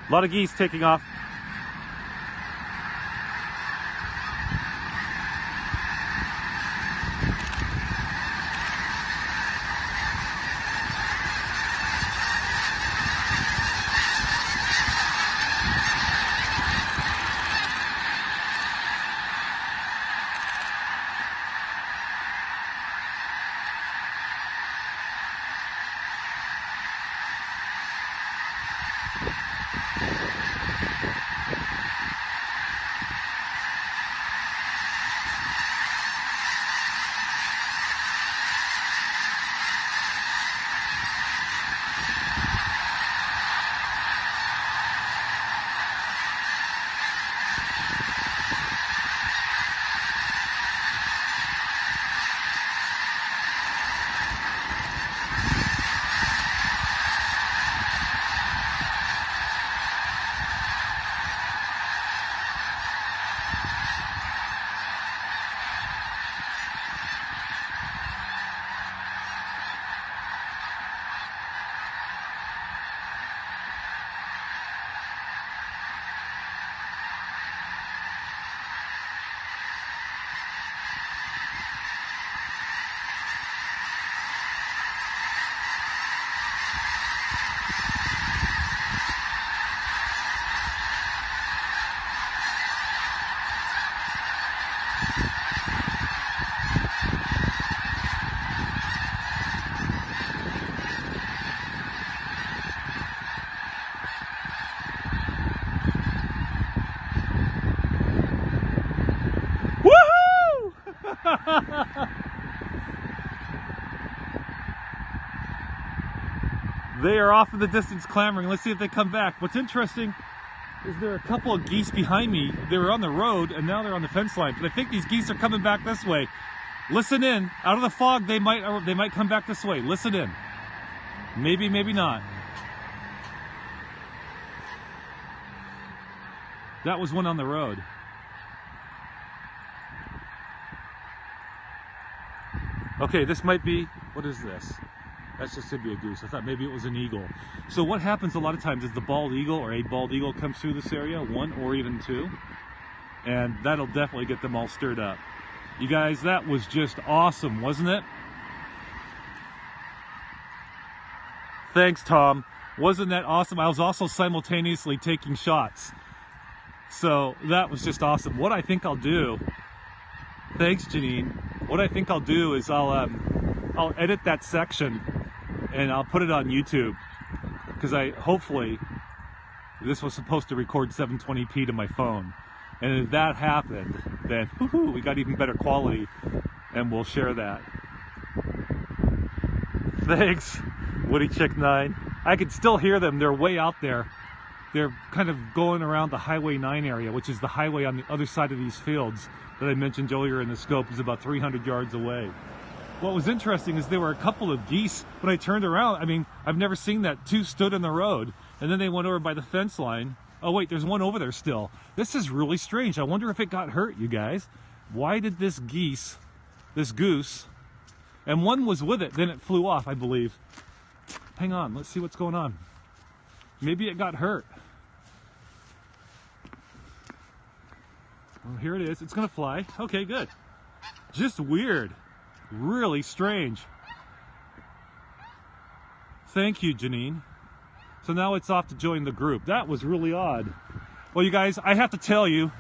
A lot of geese taking off. They are off in the distance clamoring. Let's see if they come back. What's interesting is there are a couple of geese behind me. They were on the road and now they're on the fence line. But I think these geese are coming back this way. Listen in. Out of the fog, they might come back this way. Listen in. Maybe, maybe not. That was one on the road. Okay, this might be, what is this? That's just to be a goose. I thought maybe it was an eagle. So what happens a lot of times is the bald eagle or a bald eagle comes through this area, one or even two, and that'll definitely get them all stirred up. You guys, that was just awesome, wasn't it? Thanks, Tom. Wasn't that awesome? I was also simultaneously taking shots. So that was just awesome. What I think I'll do, thanks, Janine. What I think I'll do is I'll edit that section and I'll put it on YouTube, because hopefully this was supposed to record 720p to my phone, and if that happened, then woohoo, we got even better quality, and we'll share that. Thanks, Woody Chick 9. I can still hear them. They're way out there. They're kind of going around the Highway 9 area, which is the highway on the other side of these fields that I mentioned earlier in the scope, is about 300 yards away. What was interesting is there were a couple of geese when I turned around. I mean, I've never seen that. Two stood in the road and then they went over by the fence line. Oh wait, there's one over there still. This is really strange. I wonder if it got hurt, you guys. Why did this goose, and one was with it, then it flew off, I believe. Hang on, let's see what's going on. Maybe it got hurt. Well, here it is. It's gonna fly. Okay, good. Just weird. Really strange. Thank you, Janine. So now it's off to join the group. That was really odd. Well, you guys, I have to tell you,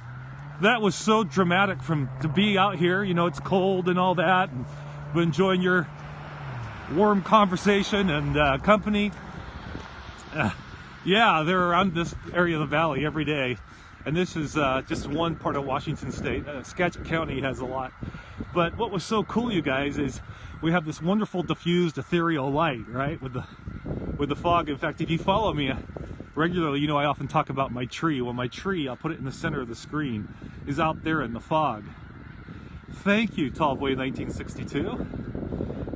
that was so dramatic to be out here. You know, it's cold and all that, and enjoying your warm conversation and company. Yeah, they're around this area of the valley every day. And this is just one part of Washington State. Skagit County has a lot. But what was so cool, you guys, is we have this wonderful diffused ethereal light, right? With the fog. In fact, if you follow me regularly, you know I often talk about my tree. Well, my tree, I'll put it in the center of the screen, is out there in the fog. Thank you, Tallboy 1962.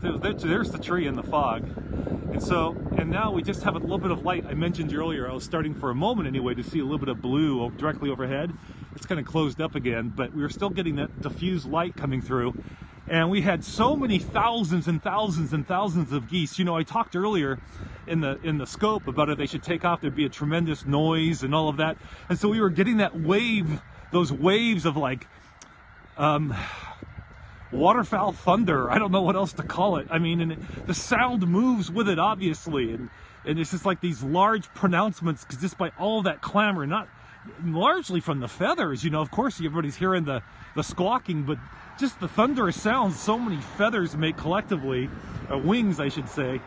There's the tree in the fog. And now we just have a little bit of light. I mentioned earlier, I was starting for a moment anyway to see a little bit of blue directly overhead. It's kind of closed up again, but we were still getting that diffused light coming through. And we had so many thousands and thousands and thousands of geese. You know, I talked earlier in the scope about if they should take off, there'd be a tremendous noise and all of that. And so we were getting that wave, those waves of like waterfowl thunder. I don't know what else to call it. I mean, and the sound moves with it, obviously, and it's just like these large pronouncements, because just by all that clamor, not largely from the feathers, you know, of course everybody's hearing the squawking, but just the thunderous sounds so many feathers make collectively, wings I should say,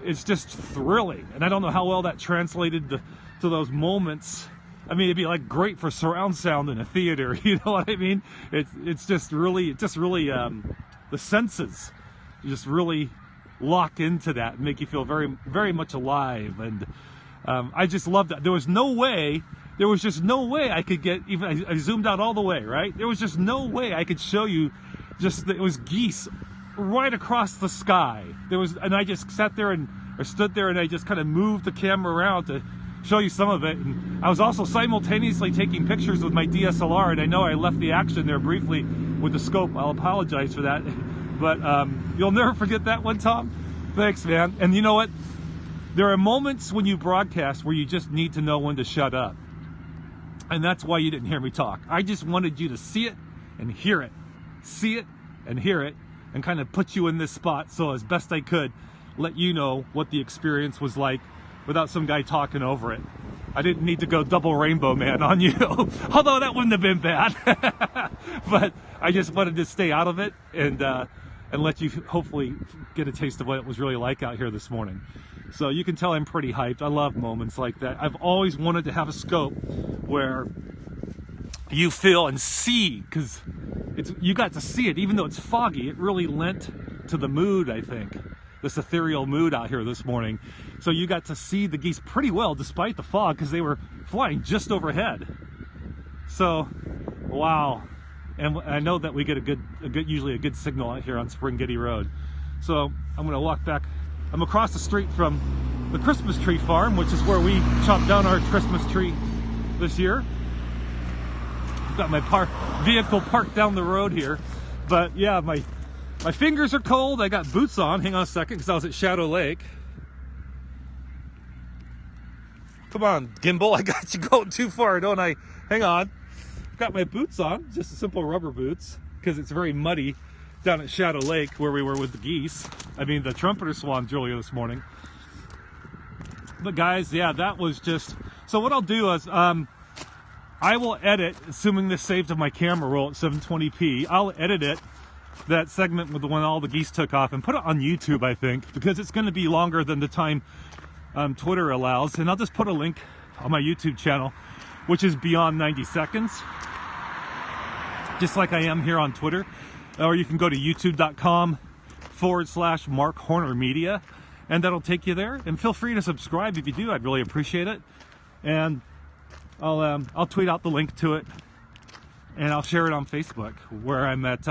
it's just thrilling. And I don't know how well that translated to those moments. I mean, it'd be like great for surround sound in a theater, you know what I mean? It's just really the senses just really lock into that and make you feel very, very much alive. And I just loved that. There was just no way I could get, even I zoomed out all the way, right? There was just no way I could show you just that it was geese right across the sky. And I just stood there and I just kind of moved the camera around to show you some of it. And I was also simultaneously taking pictures with my DSLR, and I know I left the action there briefly with the scope. I'll apologize for that. But you'll never forget that one, Tom. Thanks, man. And you know what? There are moments when you broadcast where you just need to know when to shut up. And that's why you didn't hear me talk. I just wanted you to see it and hear it. See it and hear it, and kind of put you in this spot, so as best I could let you know what the experience was like without some guy talking over it. I didn't need to go double rainbow man on you, although that wouldn't have been bad. But I just wanted to stay out of it and let you hopefully get a taste of what it was really like out here this morning. So you can tell I'm pretty hyped. I love moments like that. I've always wanted to have a scope where you feel and see, because you got to see it, even though it's foggy. It really lent to the mood, I think, this ethereal mood out here this morning. So you got to see the geese pretty well despite the fog, because they were flying just overhead. So, wow. And I know that we get usually a good signal out here on Springitty Road. So I'm gonna walk back. I'm across the street from the Christmas tree farm, which is where we chopped down our Christmas tree this year. I've got my vehicle parked down the road here. But yeah, my fingers are cold. I got boots on. Hang on a second, because I was at Shadow Lake. Come on, gimbal, I got you going too far, don't I? Hang on. Got my boots on, just simple rubber boots, because it's very muddy down at Shadow Lake where we were with the geese. I mean, the trumpeter swans earlier this morning. But guys, yeah, that was just... So what I'll do is, I will edit, assuming this saved on my camera roll at 720p, I'll edit it, that segment with the one all the geese took off, and put it on YouTube, I think, because it's going to be longer than the time Twitter allows. And I'll just put a link on my YouTube channel, which is beyond 90 seconds, just like I am here on Twitter. Or you can go to youtube.com/Mark Horner Media, and that'll take you there. And feel free to subscribe if you do. I'd really appreciate it. And I'll tweet out the link to it, and I'll share it on Facebook, where I'm at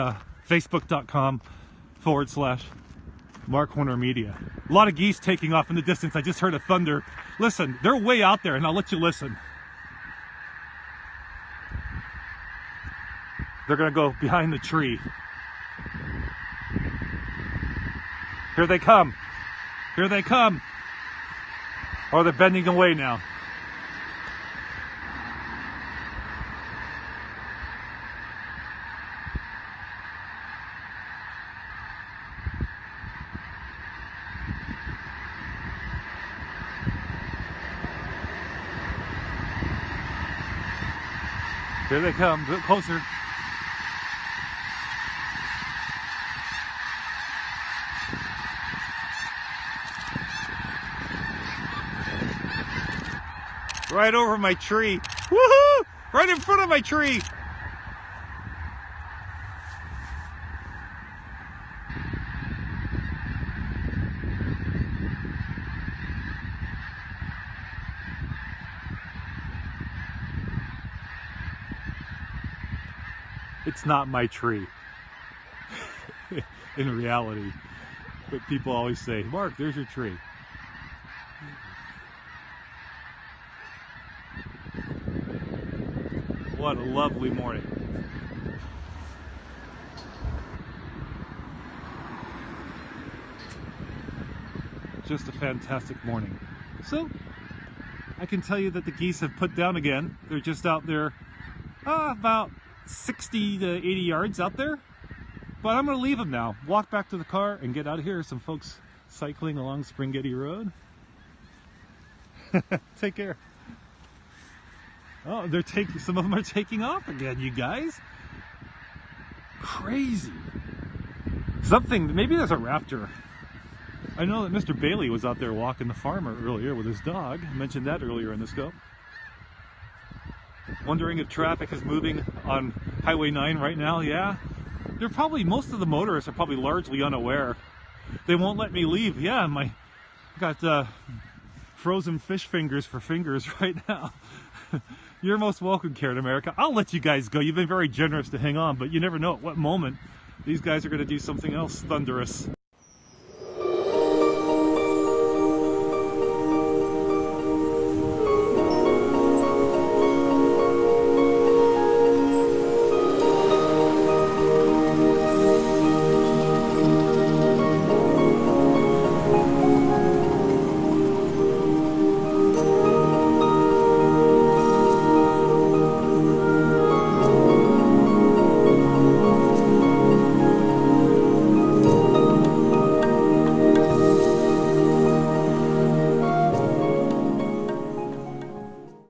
facebook.com/Mark Horner Media. A lot of geese taking off in the distance. I just heard a thunder. Listen, they're way out there, and I'll let you listen. They're gonna go behind the tree. Here they come. Here they come. Oh, they're bending away now. Here they come, a bit closer. Right over my tree. Woohoo! Right in front of my tree. It's not my tree in reality, but people always say, Mark, there's your tree. What a lovely morning. just a fantastic morning. So I can tell you that the geese have put down again. They're just out there about 60 to 80 yards out there. But I'm going to leave them now, walk back to the car and get out of here. Some folks cycling along Springhetty Road. Take care. Oh, some of them are taking off again, you guys. Crazy. Maybe there's a raptor. I know that Mr. Bailey was out there walking the farmer earlier with his dog. I mentioned that earlier in the scope. Wondering if traffic is moving on Highway 9 right now. Yeah, most of the motorists are probably largely unaware. They won't let me leave. Yeah, I got frozen fish fingers for fingers right now. You're most welcome, Karen America. I'll let you guys go. You've been very generous to hang on, but you never know at what moment these guys are going to do something else thunderous.